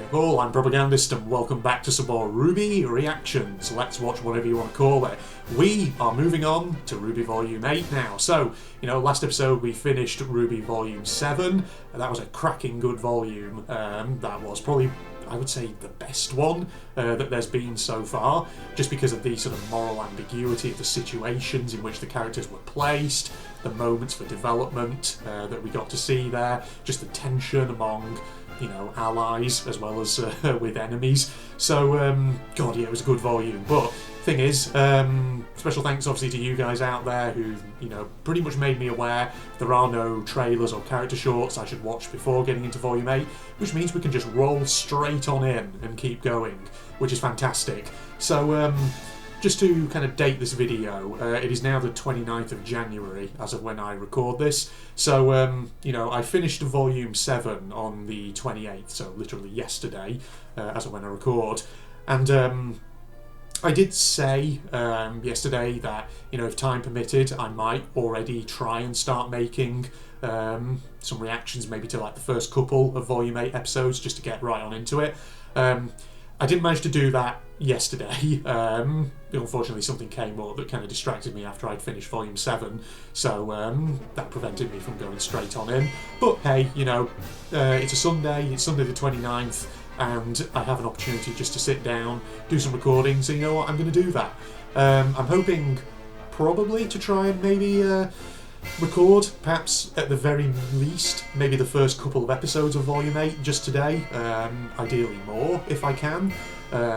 people, I'm Propagandist and welcome back to some more RWBY reactions. Let's watch whatever you want to call it. We are moving on to RWBY Volume 8 now. So, last episode we finished RWBY Volume 7, and that was a cracking good volume. That was probably, I would say, the best one that there's been so far, just because of the sort of moral ambiguity of the situations in which the characters were placed, the moments for development that we got to see there, just the tension among allies as well as with enemies. So, God, yeah, it was a good volume. But thing is, special thanks obviously to you guys out there who, pretty much made me aware there are no trailers or character shorts I should watch before getting into Volume 8, which means we can just roll straight on in and keep going, which is fantastic. So, just to kind of date this video, it is now the 29th of January as of when I record this. So, I finished Volume 7 on the 28th, so literally yesterday, as of when I record. And I did say yesterday that, if time permitted, I might already try and start making some reactions maybe to like the first couple of Volume 8 episodes, just to get right on into it. I didn't manage to do that yesterday. Unfortunately, something came up that kind of distracted me after I'd finished Volume 7, so that prevented me from going straight on in. But hey, it's a Sunday, it's Sunday the 29th, and I have an opportunity just to sit down, do some recording, so you know what, I'm going to do that. I'm hoping probably to try and maybe record, perhaps at the very least, maybe the first couple of episodes of Volume 8 just today, ideally more if I can,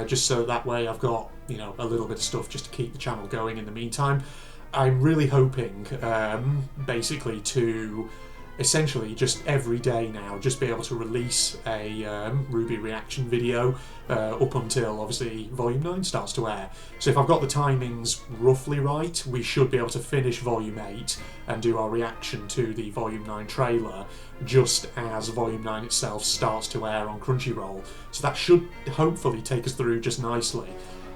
just so that way I've got, a little bit of stuff just to keep the channel going in the meantime. I'm really hoping, basically, to essentially just every day now just be able to release a RWBY reaction video up until obviously Volume 9 starts to air. So if I've got the timings roughly right, we should be able to finish Volume 8 and do our reaction to the Volume 9 trailer just as Volume 9 itself starts to air on Crunchyroll. So that should hopefully take us through just nicely.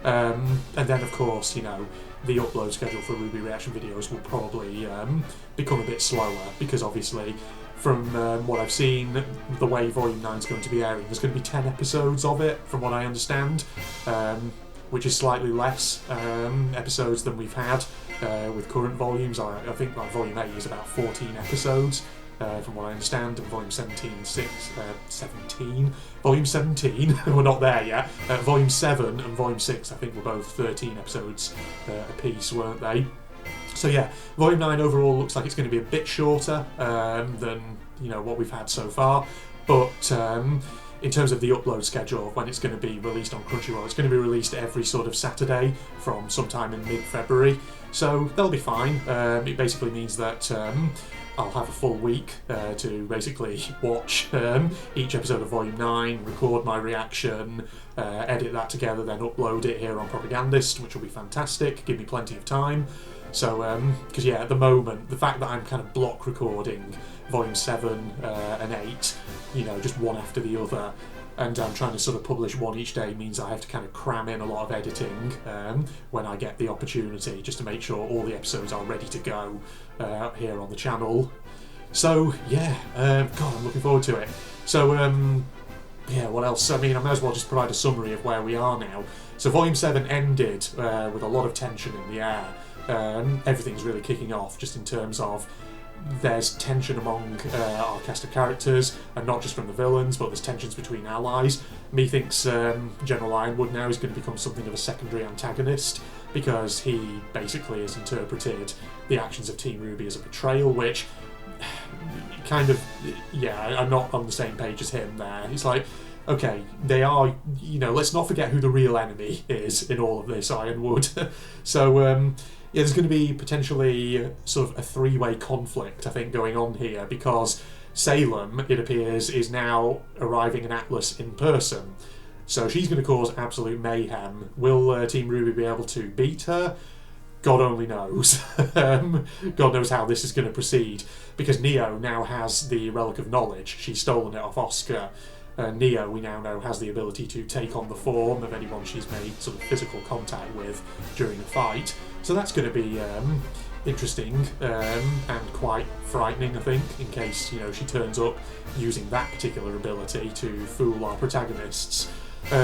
And then of course, the upload schedule for RWBY reaction videos will probably become a bit slower, because obviously from what I've seen, the way Volume 9 is going to be airing, there's going to be 10 episodes of it from what I understand, which is slightly less episodes than we've had with current volumes. I think like Volume 8 is about 14 episodes from what I understand, and Volume 17, Volume 17, we're not there yet. Volume 7 and Volume 6, I think, were both 13 episodes a piece, weren't they? So yeah, Volume 9 overall looks like it's going to be a bit shorter than what we've had so far, but in terms of the upload schedule, when it's going to be released on Crunchyroll, it's going to be released every sort of Saturday from sometime in mid-February, so that'll be fine. It basically means that I'll have a full week to basically watch each episode of Volume 9, record my reaction, edit that together, then upload it here on Propagandist, which will be fantastic, give me plenty of time. So, because yeah, at the moment, the fact that I'm kind of block recording Volume 7 and 8, just one after the other, and I'm trying to sort of publish one each day, means I have to kind of cram in a lot of editing when I get the opportunity, just to make sure all the episodes are ready to go here on the channel. So yeah, God, I'm looking forward to it. So yeah, what else? I mean, I might as well just provide a summary of where we are now. So Volume 7 ended with a lot of tension in the air. Everything's really kicking off, just in terms of there's tension among our cast of characters, and not just from the villains, but there's tensions between allies. Methinks General Ironwood now is going to become something of a secondary antagonist, because he basically has interpreted the actions of Team RWBY as a betrayal, which kind of, yeah, I'm not on the same page as him there. It's like, okay, they are, let's not forget who the real enemy is in all of this, Ironwood. So, yeah, there's going to be potentially sort of a three-way conflict, I think, going on here, because Salem, it appears, is now arriving in Atlas in person. So she's going to cause absolute mayhem. Will Team RWBY be able to beat her? God only knows. God knows how this is going to proceed, because Neo now has the Relic of Knowledge. She's stolen it off Oscar. Neo, we now know, has the ability to take on the form of anyone she's made sort of physical contact with during a fight. So that's going to be interesting and quite frightening, I think, in case, you know, she turns up using that particular ability to fool our protagonists.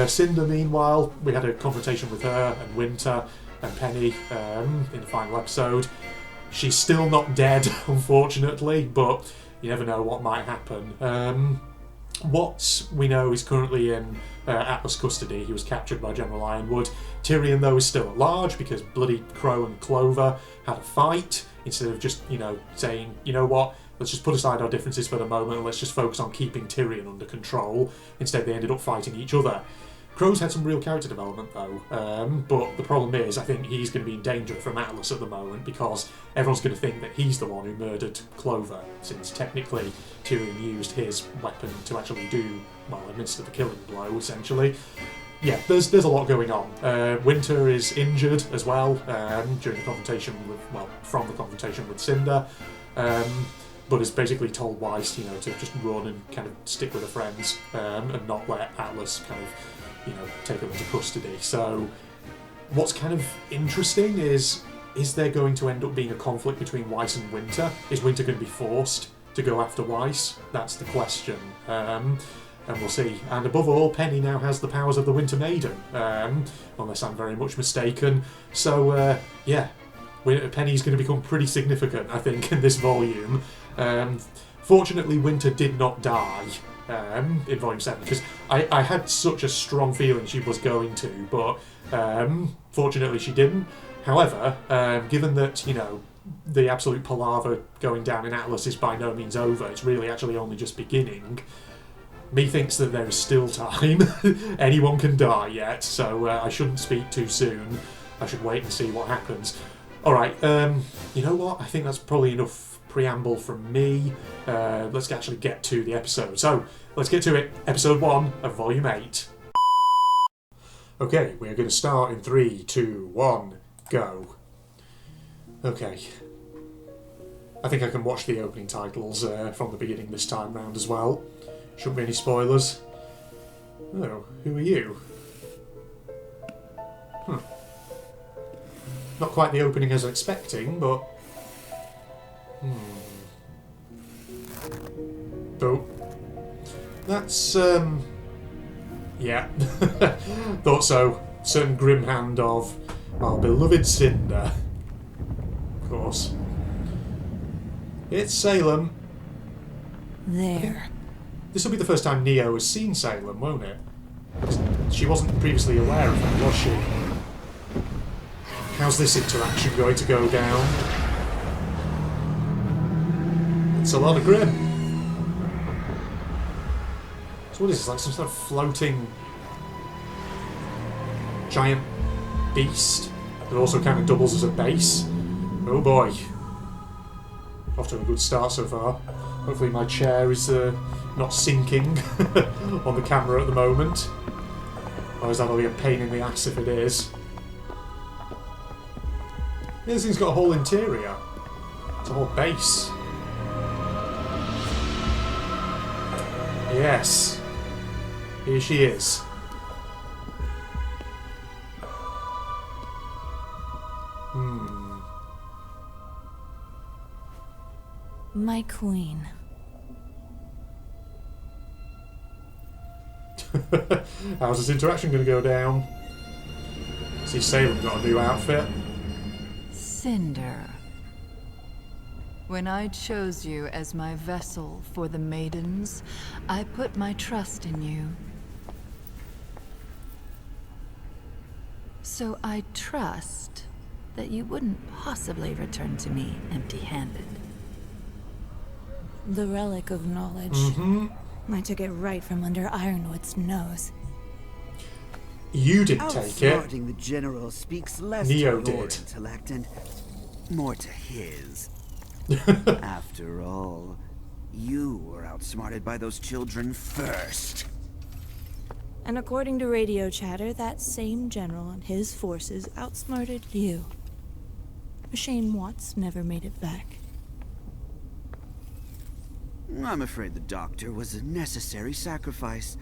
Cinder, meanwhile, we had a confrontation with her and Winter and Penny in the final episode. She's still not dead, unfortunately, but you never know what might happen. What we know is currently in Atlas custody. He was captured by General Ironwood. Tyrion, though, is still at large because bloody Crow and Clover had a fight instead of just, you know, saying, you know what, let's just put aside our differences for the moment and let's just focus on keeping Tyrion under control. Instead, they ended up fighting each other. Crow's had some real character development, though, but the problem is I think he's going to be in danger from Atlas at the moment because everyone's going to think that he's the one who murdered Clover, since technically Tyrion used his weapon to actually do, well, administer the killing blow, essentially. Yeah, there's a lot going on. Winter is injured as well during the confrontation with, well, from the confrontation with Cinder, but is basically told Weiss, you know, to just run and kind of stick with her friends and not let Atlas kind of, you know, take her into custody. So what's kind of interesting is there going to end up being a conflict between Weiss and Winter? Is Winter going to be forced to go after Weiss? That's the question. And we'll see. And above all, Penny now has the powers of the Winter Maiden, unless I'm very much mistaken. So, yeah, Penny's going to become pretty significant, I think, in this volume. Fortunately, Winter did not die in Volume 7, because I had such a strong feeling she was going to, but fortunately she didn't. However, given that, you know, the absolute palaver going down in Atlas is by no means over, it's really actually only just beginning, methinks that there is still time. Anyone can die yet, so I shouldn't speak too soon. I should wait and see what happens. Alright, you know what? I think that's probably enough preamble from me. Let's actually get to the episode. So, let's get to it. Episode 1 of Volume 8. Okay, we're going to start in 3, 2, 1, go. Okay. I think I can watch the opening titles from the beginning this time round as well. Shouldn't be any spoilers. Oh, who are you? Not quite the opening as I'm expecting, but... Oh. That's, yeah. Thought so. Certain grim hand of our beloved Cinder. Of course. It's Salem. There. This will be the first time Neo has seen Salem, won't it? She wasn't previously aware of her, was she? How's this interaction going to go down? It's a lot of grim. So what is this, like some sort of floating giant beast that also kind of doubles as a base? Oh boy. Off to a good start so far. Hopefully my chair is not sinking on the camera at the moment. Otherwise that'll be a pain in the ass if it is. Yeah, this thing's got a whole interior. It's a whole base. Yes. Here she is. My queen. How's this interaction going to go down? See, Salem got a new outfit. Cinder. When I chose you as my vessel for the maidens, I put my trust in you. So I trust that you wouldn't possibly return to me empty-handed. The relic of knowledge. I took it right from under Ironwood's nose. You didn't take it. Outsmarting the general speaks less Neo to your did. intellect and more to his. After all, you were outsmarted by those children first. And according to radio chatter, that same general and his forces outsmarted you. A shame Watts never made it back. I'm afraid the doctor was a necessary sacrifice.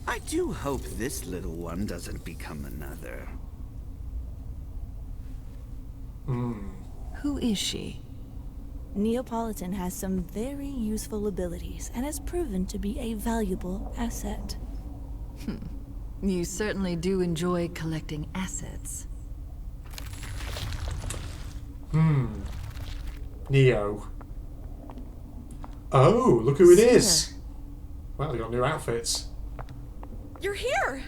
I do hope this little one doesn't become another. Who is she? Neapolitan has some very useful abilities and has proven to be a valuable asset. You certainly do enjoy collecting assets. Neo. Oh, look who it is. Cinder. Well, they got new outfits. You're here!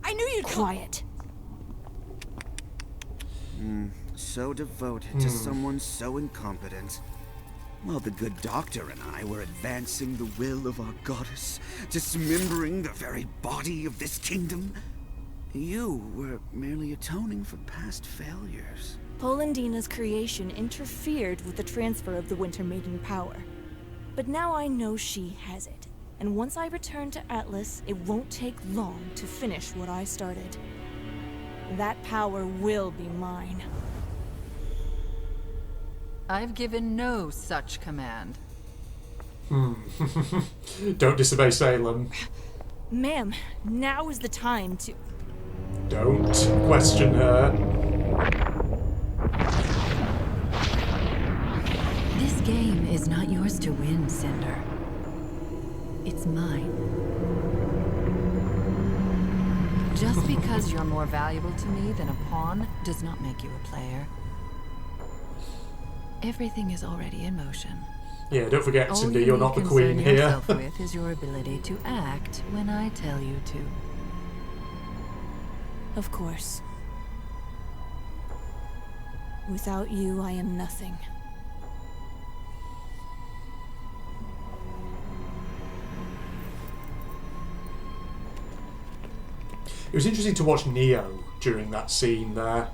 I knew you'd come. Quiet. So devoted to someone so incompetent. While the good doctor and I were advancing the will of our goddess, dismembering the very body of this kingdom, you were merely atoning for past failures. Polendina's creation interfered with the transfer of the Winter Maiden power. But now I know she has it. And once I return to Atlas, it won't take long to finish what I started. That power will be mine. I've given no such command. Don't disobey Salem. Ma'am, now is the time to... Don't question her. This game is not yours to win, Cinder. It's mine. Just because you're more valuable to me than a pawn does not make you a player. Everything is already in motion. Yeah, don't forget, All Cindy, you you're need not the concern queen here. yourself with is your ability to act when I tell you to. Of course. Without you, I am nothing. It was interesting to watch Neo during that scene there.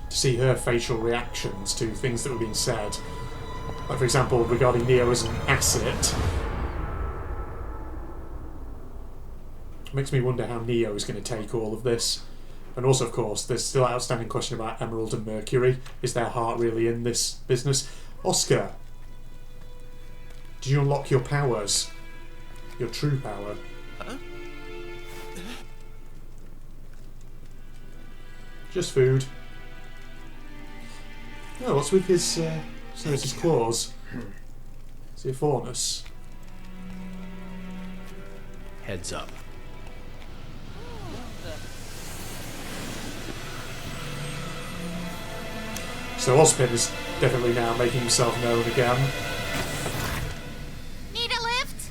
To see her facial reactions to things that were being said. Like, for example, regarding Neo as an asset. It makes me wonder how Neo is going to take all of this. And also, of course, there's still an outstanding question about Emerald and Mercury. Is their heart really in this business? Oscar, did you unlock your powers? Your true power? Huh? Just food. Oh, what's with his, his claws? Is he a faunus? Heads up. So Ozpin is definitely now making himself known again. Need a lift?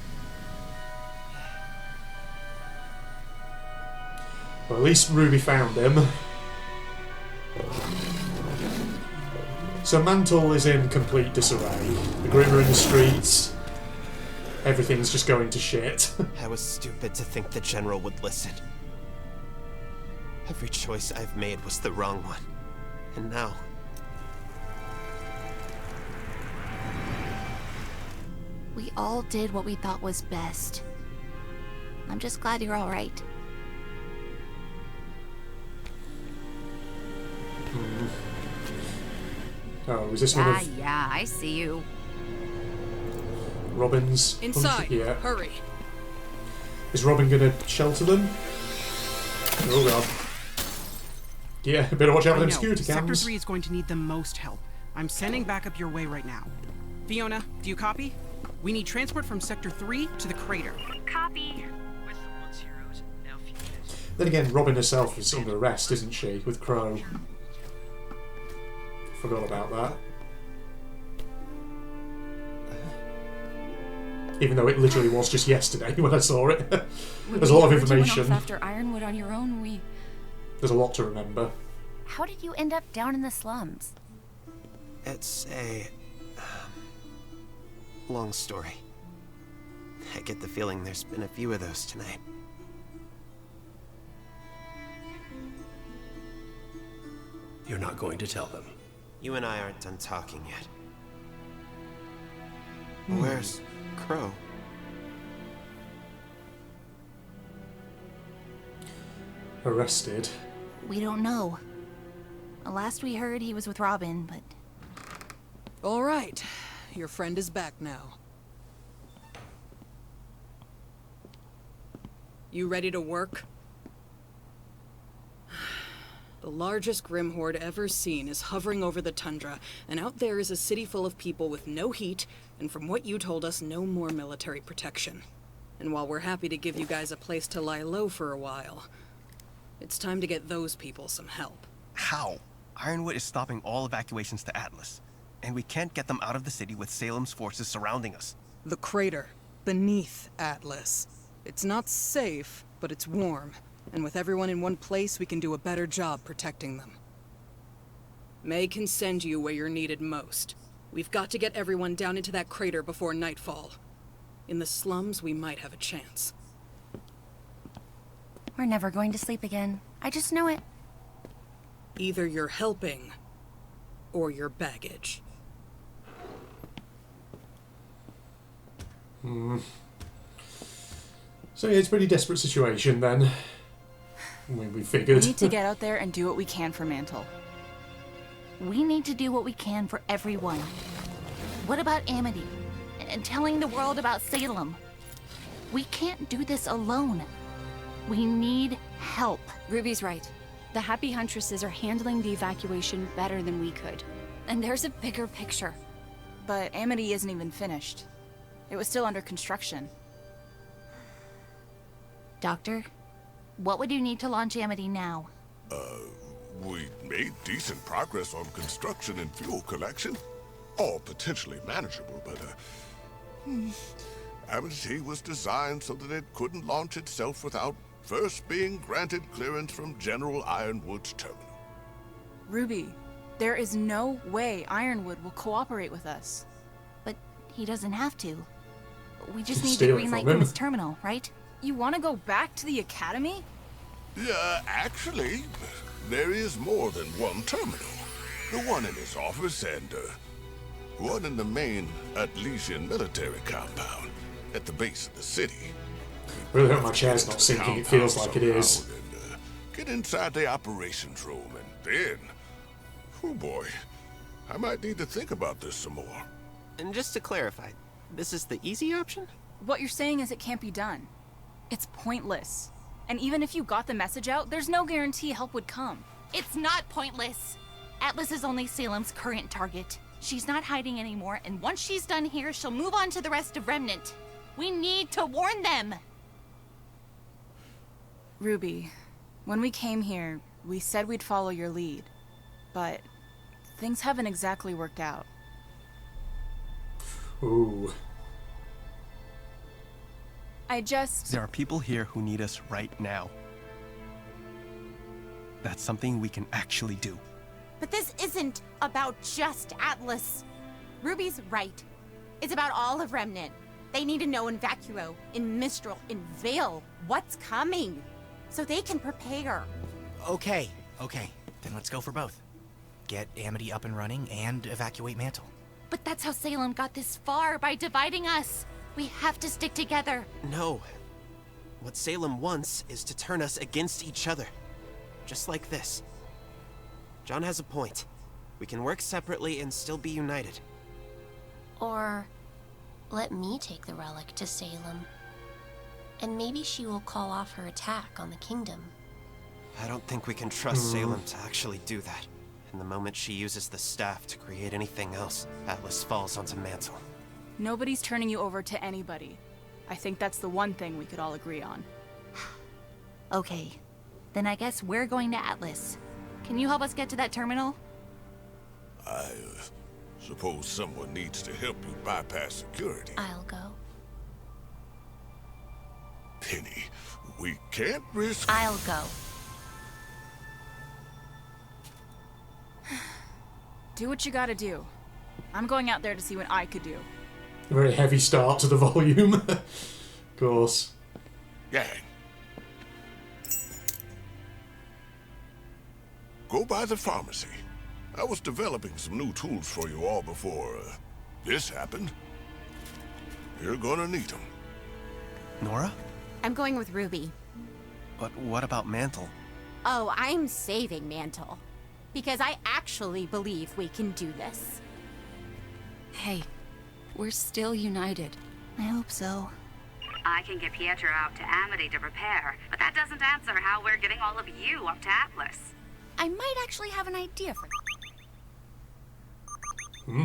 Well, at least Ruby found him. So Mantle is in complete disarray. The Grim are in the streets. Everything's just going to shit. I was stupid to think the General would listen. Every choice I've made was the wrong one. And now... We all did what we thought was best. I'm just glad you're all right. Oh, is this one of Yeah, I see you. Robin's... Inside. Yeah. Hurry. Is Robin going to shelter them? Oh god. Yeah, better watch out for them security Sector cams. 3 is going to need the most help. I'm sending backup your way right now. Fiona, do you copy? We need transport from Sector 3 to the crater. Copy. Then again, Robin herself is under arrest, isn't she, with Crow? Forgot about that. Even though it literally was just yesterday when I saw it. There's a lot of information. After Ironwood on your own, There's a lot to remember. How did you end up down in the slums? It's a... long story. I get the feeling there's been a few of those tonight. You're not going to tell them. You and I aren't done talking yet. Where's Crow? Arrested. We don't know. Last we heard, he was with Robin, but... All right. Your friend is back now. You ready to work? The largest Grim Horde ever seen is hovering over the tundra, and out there is a city full of people with no heat, and from what you told us, no more military protection. And while we're happy to give you guys a place to lie low for a while, it's time to get those people some help. How? Ironwood is stopping all evacuations to Atlas, and we can't get them out of the city with Salem's forces surrounding us. The crater, beneath Atlas. It's not safe, but it's warm, and with everyone in one place, we can do a better job protecting them. May can send you where you're needed most. We've got to get everyone down into that crater before nightfall. In the slums, we might have a chance. We're never going to sleep again. I just know it. Either you're helping, or you're baggage. So yeah, it's a pretty desperate situation then. We figured. We need to get out there and do what we can for Mantle. We need to do what we can for everyone. What about Amity? And telling the world about Salem? We can't do this alone. We need help. Ruby's right. The Happy Huntresses are handling the evacuation better than we could. And there's a bigger picture. But Amity isn't even finished. It was still under construction. Doctor, what would you need to launch Amity now? We made decent progress on construction and fuel collection. All potentially manageable, but, Amity was designed so that it couldn't launch itself without first being granted clearance from General Ironwood's terminal. Ruby, there is no way Ironwood will cooperate with us. But he doesn't have to. We just need Steal the it green from light him. from his terminal, right? You want to go back to the academy? Yeah, actually, there is more than one terminal. The one in his office and, one in the main Atletian military compound at the base of the city. Really hope my chair's not sinking, it feels like it is. And, get inside the operations room and then... Oh boy, I might need to think about this some more. And just to clarify, this is the easy option? What you're saying is it can't be done. It's pointless. And even if you got the message out, there's no guarantee help would come. It's not pointless. Atlas is only Salem's current target. She's not hiding anymore, and once she's done here, she'll move on to the rest of Remnant. We need to warn them. Ruby, when we came here, we said we'd follow your lead. But things haven't exactly worked out. Ooh. There are people here who need us right now. That's something we can actually do. But this isn't about just Atlas. Ruby's right. It's about all of Remnant. They need to know in Vacuo, in Mistral, in Vale, what's coming, so they can prepare. Okay, then let's go for both. Get Amity up and running and evacuate Mantle. But that's how Salem got this far, by dividing us. We have to stick together. No. What Salem wants is to turn us against each other. Just like this. John has a point. We can work separately and still be united. Or let me take the relic to Salem. And maybe she will call off her attack on the kingdom. I don't think we can trust Salem to actually do that. And the moment she uses the staff to create anything else, Atlas falls onto Mantle. Nobody's turning you over to anybody. I think that's the one thing we could all agree on. Okay, then I guess we're going to Atlas. Can you help us get to that terminal? I suppose someone needs to help you bypass security. I'll go. Penny, we can't risk... I'll go. Do what you gotta do. I'm going out there to see what I could do. A very heavy start to the volume. Of course. Gang. Go by the pharmacy. I was developing some new tools for you all before this happened. You're gonna need them. Nora? I'm going with Ruby. But what about Mantle? Oh, I'm saving Mantle. Because I actually believe we can do this. Hey, we're still united. I hope so. I can get Pietro out to Amity to prepare, but that doesn't answer how we're getting all of you up to Atlas. I might actually have an idea for Hmm?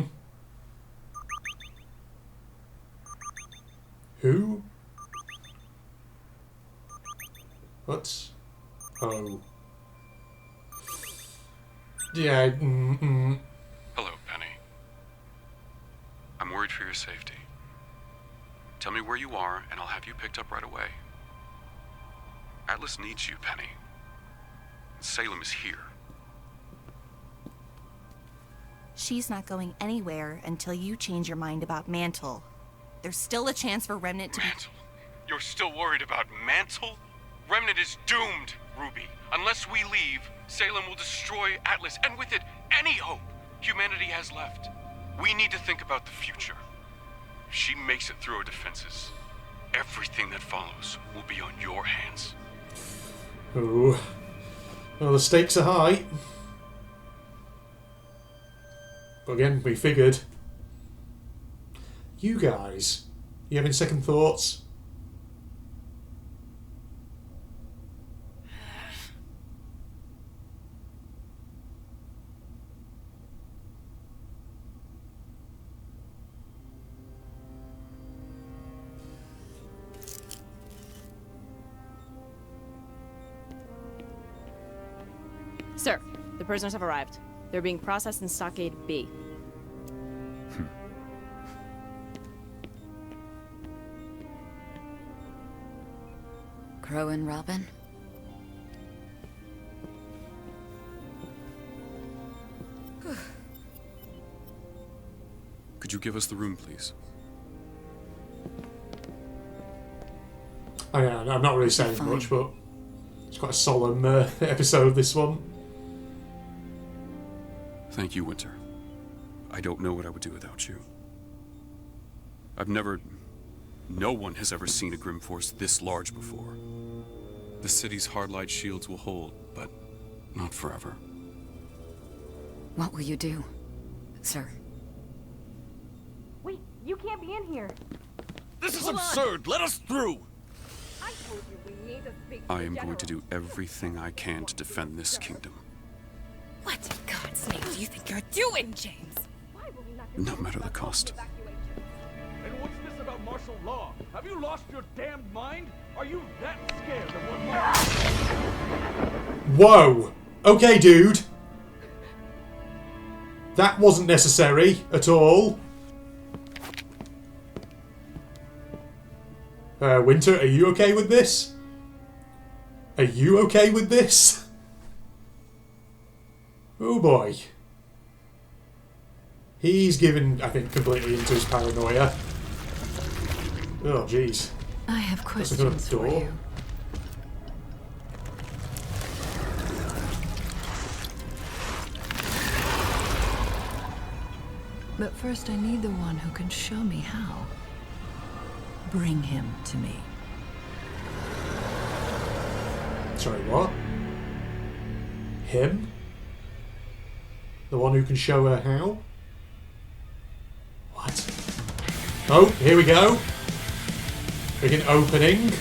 Who? What? Oh. Yeah, Hello, Penny. I'm worried for your safety. Tell me where you are, and I'll have you picked up right away. Atlas needs you, Penny. Salem is here. She's not going anywhere until you change your mind about Mantle. There's still a chance for Remnant to Mantle? You're still worried about Mantle? Remnant is doomed, Ruby. Unless we leave, Salem will destroy Atlas, and with it, any hope humanity has left. We need to think about the future. If she makes it through our defenses, everything that follows will be on your hands. Oh. Well, the stakes are high. But again, we figured. You guys, you having second thoughts? Sir, the prisoners have arrived. They're being processed in Stockade B. Crow and Robin? Could you give us the room, please? I'm not really saying much, but it's quite a solemn episode, this one. Thank you, Winter. I don't know what I would do without you. No one has ever seen a Grim Force this large before. The city's hard-light shields will hold, but not forever. What will you do, sir? Wait, you can't be in here. This is absurd! Let us through! I told you we need to speak I am going to do everything I can to defend this kingdom. What in God's name do you think you're doing, James? No matter the cost. And what's this about martial law? Have you lost your damned mind? Are you that scared of what might... Whoa! Okay, dude. That wasn't necessary at all. Winter, are you okay with this? Are you okay with this? Oh boy. He's given, I think, completely into his paranoia. Oh, jeez. I have questions That's a good for door. you. But first I need the one who can show me how. Bring him to me. Sorry, what? Him? The one who can show her how? What? Oh, here we go. Freaking opening.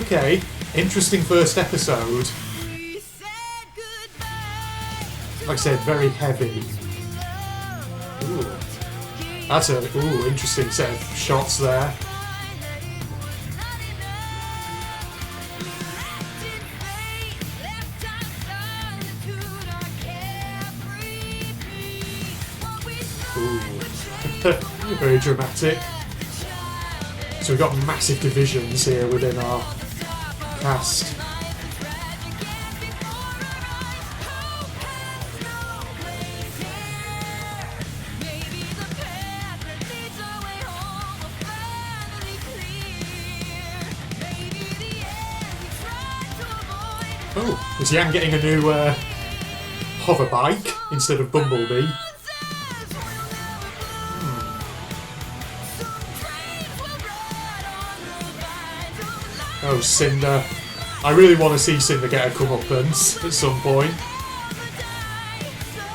Okay. Interesting first episode. Like I said, very heavy. Ooh. That's a interesting set of shots there. Ooh. Very dramatic. So we've got massive divisions here within our cast. Oh, is Yang getting a new hover bike instead of Bumblebee? Oh, Cinder. I really want to see Cinder get a comeuppance at some point.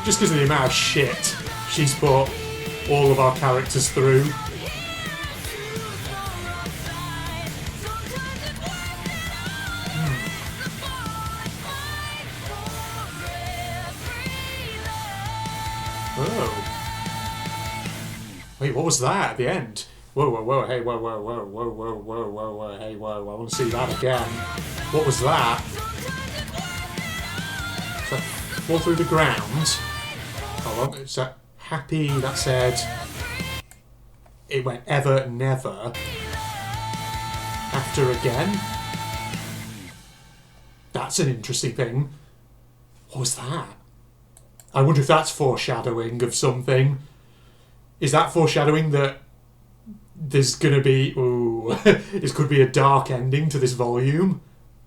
Just because of the amount of shit she's put all of our characters through. Oh. Wait, what was that at the end? Whoa, whoa, whoa, hey, whoa, whoa, whoa, whoa, whoa, whoa, whoa, whoa, hey, whoa, I want to see that again. What was that? Is that fall through the ground? Hold on, it's that happy that said it went ever, never. After again? That's an interesting thing. What was that? I wonder if that's foreshadowing of something. Is that foreshadowing that there's going to be... Ooh, this could be a dark ending to this volume?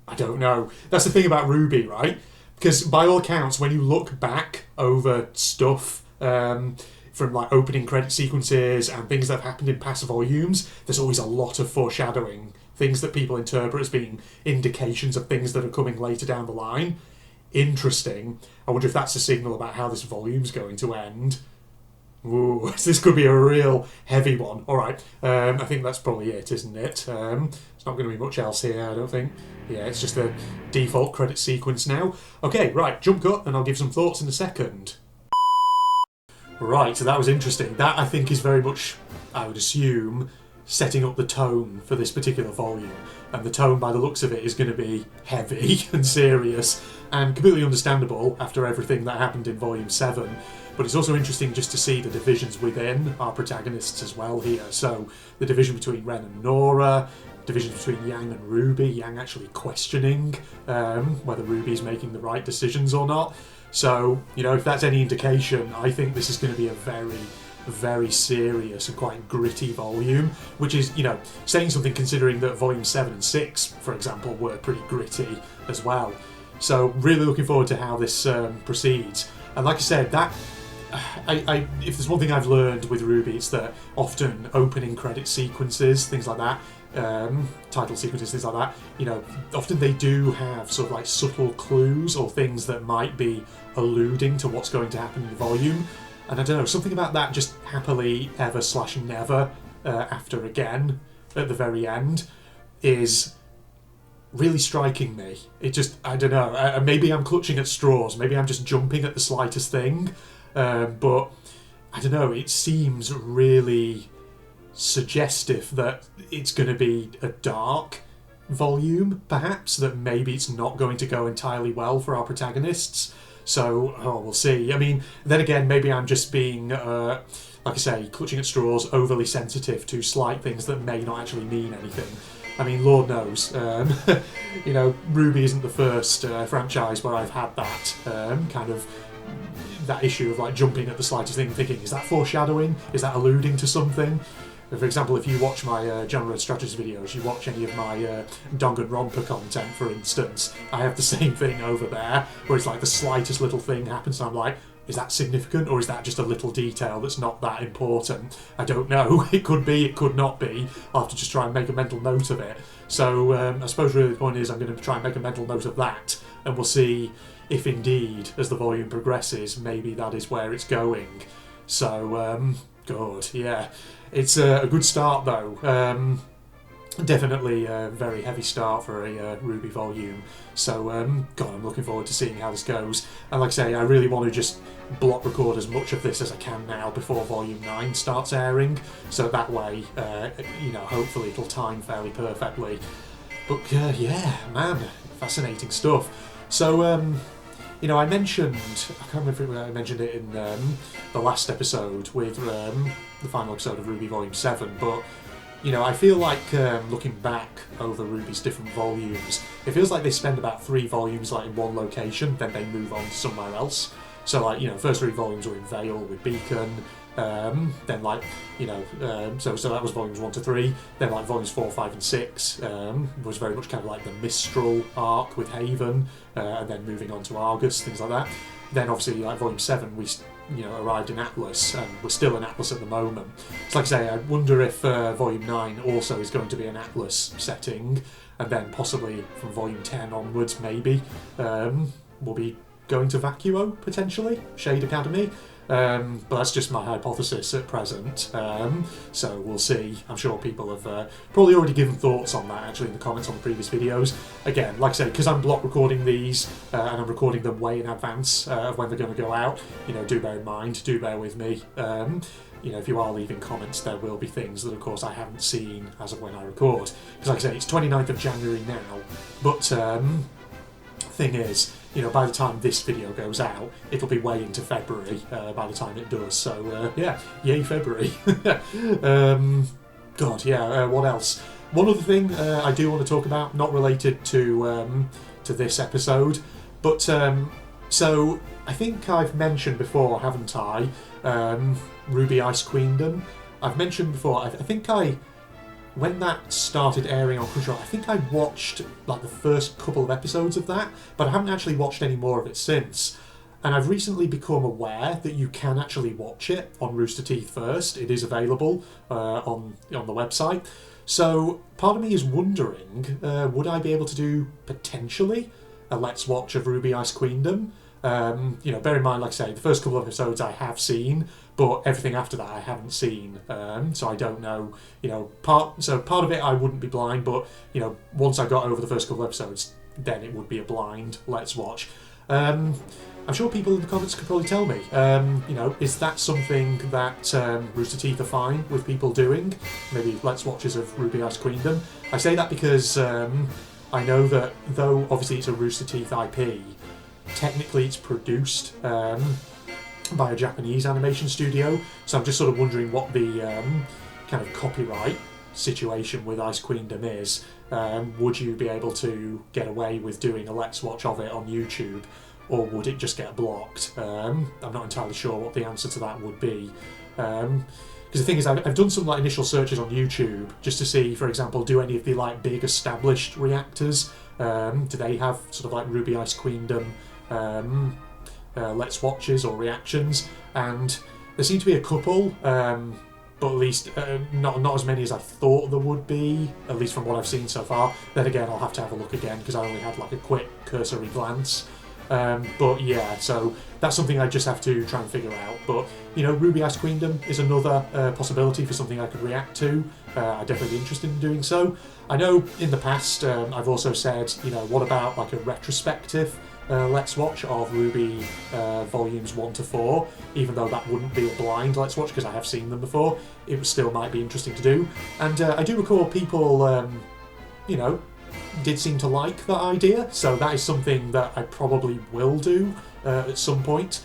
I don't know. That's the thing about RWBY, right? Because by all accounts, when you look back over stuff from like opening credit sequences and things that have happened in past volumes, there's always a lot of foreshadowing. Things that people interpret as being indications of things that are coming later down the line. Interesting. I wonder if that's a signal about how this volume's going to end. Ooh, this could be a real heavy one. Alright, I think that's probably it, isn't it? There's not going to be much else here, I don't think. Yeah, it's just the default credit sequence now. Okay, right, jump cut, and I'll give some thoughts in a second. Right, so that was interesting. That, I think, is very much, I would assume, setting up the tone for this particular volume. And the tone, by the looks of it, is going to be heavy and serious, and completely understandable after everything that happened in Volume 7. But it's also interesting just to see the divisions within our protagonists as well here. So, the division between Ren and Nora, division between Yang and RWBY, Yang actually questioning whether RWBY's making the right decisions or not. So, you know, if that's any indication, I think this is going to be a very, very serious and quite gritty volume, which is, you know, saying something considering that Volume 7 and 6, for example, were pretty gritty as well. So, really looking forward to how this proceeds. And like I said, that... if there's one thing I've learned with RWBY, it's that often opening credit sequences, things like that, title sequences, things like that, you know, often they do have sort of like subtle clues or things that might be alluding to what's going to happen in the volume. And I don't know, something about that just happily ever / never after again at the very end is really striking me. It just, I don't know, maybe I'm clutching at straws, maybe I'm just jumping at the slightest thing. But, I don't know, it seems really suggestive that it's going to be a dark volume, perhaps, that maybe it's not going to go entirely well for our protagonists. So, we'll see. I mean, then again, maybe I'm just being, like I say, clutching at straws, overly sensitive to slight things that may not actually mean anything. I mean, Lord knows, you know, RWBY isn't the first franchise where I've had that kind of... that issue of like jumping at the slightest thing, thinking, is that foreshadowing? Is that alluding to something? For example, if you watch my John Red Strategy videos, you watch any of my Danganronpa content, for instance, I have the same thing over there, where it's like the slightest little thing happens and I'm like, is that significant, or is that just a little detail that's not that important? I don't know. It could be, it could not be. I'll have to just try and make a mental note of it. So I suppose really the point is I'm going to try and make a mental note of that, and we'll see if indeed, as the volume progresses, maybe that is where it's going. So, God, yeah. It's a good start, though. Definitely a very heavy start for a RWBY volume. So, God, I'm looking forward to seeing how this goes. And like I say, I really want to just block record as much of this as I can now before Volume 9 starts airing. So that way, you know, hopefully it'll time fairly perfectly. But, yeah, man, fascinating stuff. So, you know, I mentioned, I can't remember if I mentioned it in the last episode with the final episode of RWBY Volume 7, but, you know, I feel like looking back over RWBY's different volumes, it feels like they spend about 3 volumes like in one location, then they move on to somewhere else. So, like, you know, first 3 volumes were in Vale with Beacon, then, like, you know, so that was volumes 1 to 3. Then, like, volumes 4, 5, and 6 was very much kind of like the Mistral arc with Haven, and then moving on to Argus, things like that. Then, obviously, like, volume 7, we, you know, arrived in Atlas, and we're still in Atlas at the moment. So, like I say, I wonder if volume 9 also is going to be an Atlas setting, and then possibly from volume 10 onwards, maybe, we'll be going to Vacuo, potentially, Shade Academy. But that's just my hypothesis at present. So we'll see. I'm sure people have probably already given thoughts on that actually in the comments on the previous videos. Again, like I say, because I'm block recording these and I'm recording them way in advance of when they're going to go out, you know, do bear in mind, do bear with me. You know, if you are leaving comments, there will be things that, of course, I haven't seen as of when I record. Because, like I say, it's 29th of January now, but thing is, you know, by the time this video goes out, it'll be way into February by the time it does. So, yeah, yay February. God, yeah, what else? One other thing I do want to talk about, not related to this episode, but so I think I've mentioned before, haven't I, RWBY Ice Queendom. I've mentioned before, I think when that started airing on Crunchyroll, I think I watched like the first couple of episodes of that, but I haven't actually watched any more of it since. And I've recently become aware that you can actually watch it on Rooster Teeth first. It is available on the website. So part of me is wondering, would I be able to do potentially a Let's Watch of RWBY Ice Queendom? You know, bear in mind, like I say, the first couple of episodes I have seen, but everything after that I haven't seen, so I don't know, you know, part of it I wouldn't be blind, but, you know, once I got over the first couple of episodes, then it would be a blind Let's Watch. I'm sure people in the comments could probably tell me, you know, is that something that Rooster Teeth are fine with people doing? Maybe Let's Watches of RWBY Ice Queendom? I say that because I know that though obviously it's a Rooster Teeth IP, technically it's produced by a Japanese animation studio, so I'm just sort of wondering what the kind of copyright situation with Ice Queendom is. Would you be able to get away with doing a Let's Watch of it on YouTube, or would it just get blocked? I'm not entirely sure what the answer to that would be. Because the thing is, I've done some like initial searches on YouTube just to see, for example, do any of the like big established reactors, do they have sort of like RWBY Ice Queendom Let's Watches or reactions? And there seem to be a couple, but at least not as many as I thought there would be, at least from what I've seen so far. Then again, I'll have to have a look again because I only had like a quick cursory glance. But yeah, so that's something I just have to try and figure out. But, you know, RWBY Ice Queendom is another possibility for something I could react to. I'd definitely be interested in doing so. I know in the past I've also said, you know, what about like a retrospective Let's Watch of RWBY volumes 1 to 4, even though that wouldn't be a blind Let's Watch because I have seen them before. It still might be interesting to do. And I do recall people, you know, did seem to like that idea, so that is something that I probably will do at some point,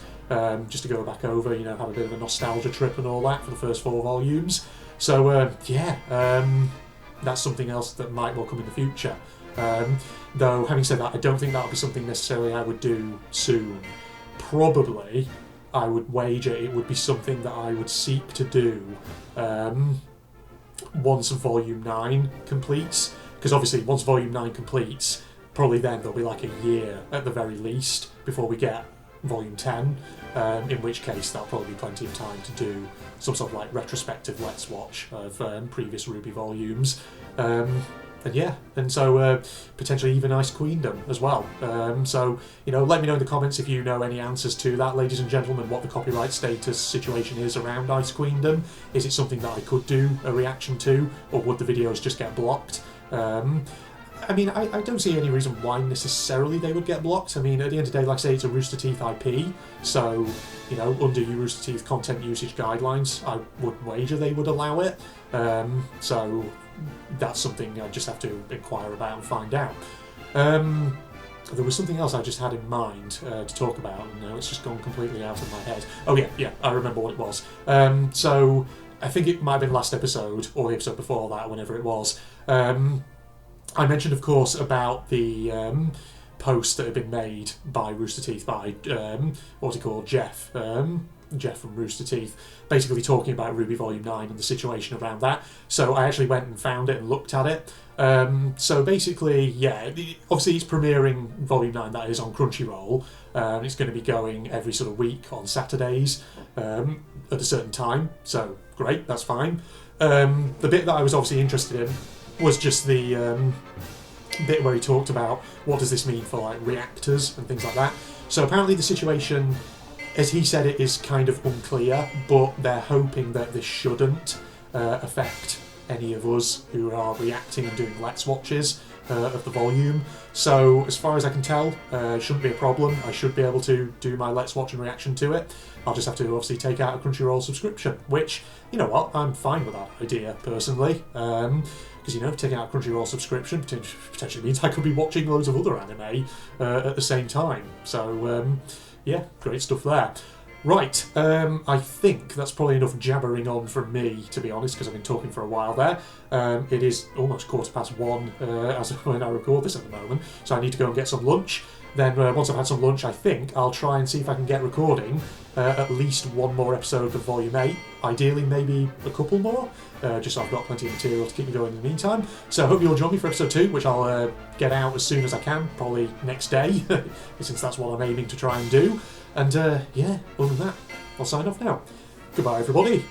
just to go back over, you know, have a bit of a nostalgia trip and all that for the first 4 volumes. So yeah, that's something else that might well come in the future. Though, having said that, I don't think that would be something necessarily I would do soon. Probably, I would wager it would be something that I would seek to do once Volume 9 completes. Because obviously, once Volume 9 completes, probably then there'll be like a year at the very least before we get Volume 10, in which case that'll probably be plenty of time to do some sort of like retrospective Let's Watch of previous RWBY volumes. And yeah, and so potentially even Ice Queendom as well. So, you know, let me know in the comments if you know any answers to that, ladies and gentlemen, what the copyright status situation is around Ice Queendom. Is it something that I could do a reaction to, or would the videos just get blocked? I mean, I don't see any reason why necessarily they would get blocked. I mean, at the end of the day, like I say, it's a Rooster Teeth IP, so, you know, under your Rooster Teeth content usage guidelines, I would wager they would allow it. So that's something I just have to inquire about and find out. There was something else I just had in mind to talk about, and now it's just gone completely out of my head. Oh yeah, I remember what it was. So I think it might have been last episode, or the episode before that, whenever it was. I mentioned, of course, about the post that had been made by Rooster Teeth, by, what's he called, Jeff. Jeff from Rooster Teeth, basically talking about RWBY Volume 9 and the situation around that. So I actually went and found it and looked at it. So basically, yeah, obviously it's premiering Volume 9, that is, on Crunchyroll. It's going to be going every sort of week on Saturdays at a certain time. So great, that's fine. The bit that I was obviously interested in was just the bit where he talked about what does this mean for like reactors and things like that. So apparently the situation as he said, it is kind of unclear, but they're hoping that this shouldn't affect any of us who are reacting and doing Let's Watches of the volume. So as far as I can tell, it shouldn't be a problem. I should be able to do my Let's Watch and reaction to it. I'll just have to obviously take out a Crunchyroll subscription, which, you know what, I'm fine with that idea personally. Because, you know, taking out a Crunchyroll subscription potentially means I could be watching loads of other anime at the same time. So, yeah, great stuff there. Right, I think that's probably enough jabbering on from me, to be honest, because I've been talking for a while there. It is almost 1:15 as of when I record this at the moment, so I need to go and get some lunch. Then once I've had some lunch, I think I'll try and see if I can get recording at least one more episode of Volume 8. Ideally, maybe a couple more, just so I've got plenty of material to keep me going in the meantime. So I hope you'll join me for episode 2, which I'll get out as soon as I can, probably next day, since that's what I'm aiming to try and do. And yeah, other than that, I'll sign off now. Goodbye, everybody.